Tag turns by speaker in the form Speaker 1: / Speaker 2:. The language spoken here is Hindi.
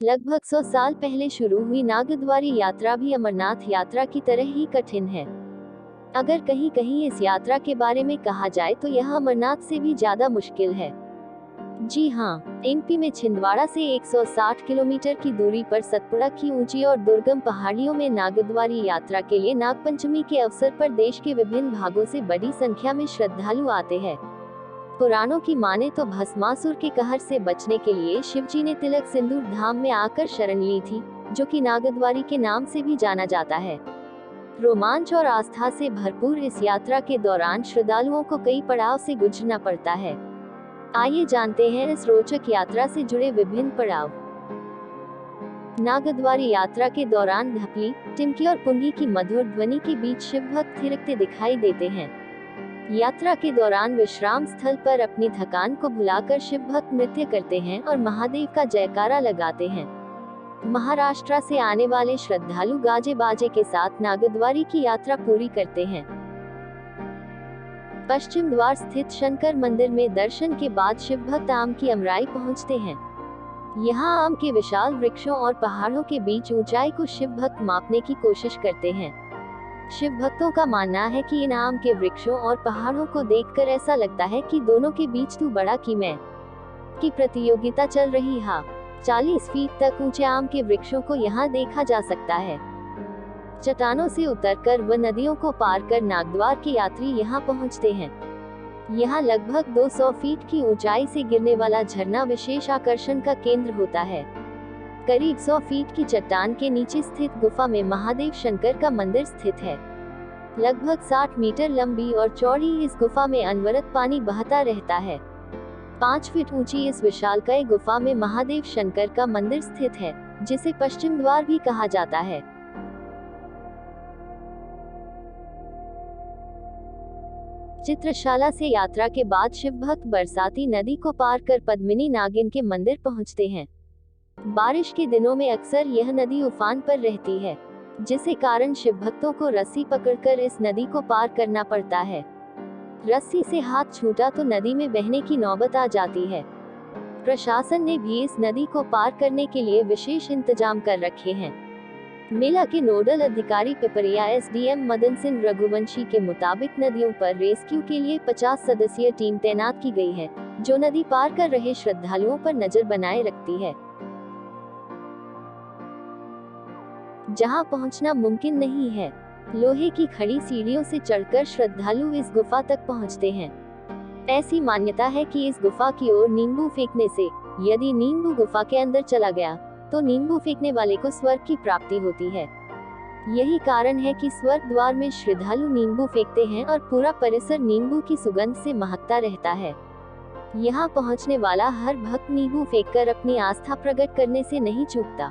Speaker 1: लगभग 100 साल पहले शुरू हुई नागद्वारी यात्रा भी अमरनाथ यात्रा की तरह ही कठिन है। अगर कहीं कहीं इस यात्रा के बारे में कहा जाए तो यह अमरनाथ से भी ज्यादा मुश्किल है। जी हाँ, एमपी में छिंदवाड़ा से 160 किलोमीटर की दूरी पर सतपुड़ा की ऊंची और दुर्गम पहाड़ियों में नागद्वारी यात्रा के लिए नागपंचमी के अवसर पर देश के विभिन्न भागों से बड़ी संख्या में श्रद्धालु आते हैं। पुराणों की माने तो भस्मासुर के कहर से बचने के लिए शिवजी ने तिलक सिंदूर धाम में आकर शरण ली थी, जो कि नागद्वारी के नाम से भी जाना जाता है। रोमांच और आस्था से भरपूर इस यात्रा के दौरान श्रद्धालुओं को कई पड़ाव से गुजरना पड़ता है। आइए जानते हैं इस रोचक यात्रा से जुड़े विभिन्न पड़ाव। नागद्वारी यात्रा के दौरान धपली, टिमकी और पुंगी की मधुर ध्वनि के बीच शिवभक्त थिरकते दिखाई देते हैं। यात्रा के दौरान विश्राम स्थल पर अपनी थकान को भुलाकर शिवभक्त नृत्य करते हैं और महादेव का जयकारा लगाते हैं। महाराष्ट्र से आने वाले श्रद्धालु गाजे बाजे के साथ नागद्वारी की यात्रा पूरी करते हैं। पश्चिम द्वार स्थित शंकर मंदिर में दर्शन के बाद शिवभक्त आम की अमराई पहुंचते हैं। यहाँ आम के विशाल वृक्षों और पहाड़ों के बीच ऊंचाई को शिवभक्त मापने की कोशिश करते हैं। शिव भक्तों का मानना है कि इन आम के वृक्षों और पहाड़ों को देखकर ऐसा लगता है कि दोनों के बीच तू बड़ा कि मैं की प्रतियोगिता चल रही है। 40 फीट तक ऊंचे आम के वृक्षों को यहाँ देखा जा सकता है। चट्टानों से उतरकर व नदियों को पार कर नागद्वार के यात्री यहाँ पहुँचते हैं। यहाँ लगभग 200 फीट की ऊंचाई से गिरने वाला झरना विशेष आकर्षण का केंद्र होता है। करीब 100 फीट की चट्टान के नीचे स्थित गुफा में महादेव शंकर का मंदिर स्थित है। लगभग 60 मीटर लंबी और चौड़ी इस गुफा में अनवरत पानी बहता रहता है। 5 फीट ऊंची इस विशालकाय गुफा में महादेव शंकर का मंदिर स्थित है, जिसे पश्चिम द्वार भी कहा जाता है। चित्रशाला से यात्रा के बाद शिवभक्त बरसाती नदी को पार कर पद्मिनी नागिन के मंदिर पहुंचते हैं। बारिश के दिनों में अक्सर यह नदी उफान पर रहती है, जिसके कारण शिवभक्तों को रस्सी पकड़कर इस नदी को पार करना पड़ता है। रस्सी से हाथ छूटा तो नदी में बहने की नौबत आ जाती है। प्रशासन ने भी इस नदी को पार करने के लिए विशेष इंतजाम कर रखे हैं। मेला के नोडल अधिकारी पिपरिया एसडीएम मदन सिंह रघुवंशी के मुताबिक नदियों पर रेस्क्यू के लिए 50 सदस्यीय टीम तैनात की गई है, जो नदी पार कर रहे श्रद्धालुओं पर नजर बनाए रखती है। जहां पहुंचना मुमकिन नहीं है, लोहे की खड़ी सीढ़ियों से चढ़कर श्रद्धालु इस गुफा तक पहुंचते हैं। ऐसी मान्यता है कि इस गुफा की ओर नींबू फेंकने से यदि नींबू गुफा के अंदर चला गया तो नींबू फेंकने वाले को स्वर्ग की प्राप्ति होती है। यही कारण है कि स्वर्ग द्वार में श्रद्धालु नींबू फेंकते हैं और पूरा परिसर नींबू की सुगंध से महकता रहता है। यहाँ पहुँचने वाला हर भक्त नींबू फेंककर अपनी आस्था प्रकट करने से नहीं चूकता।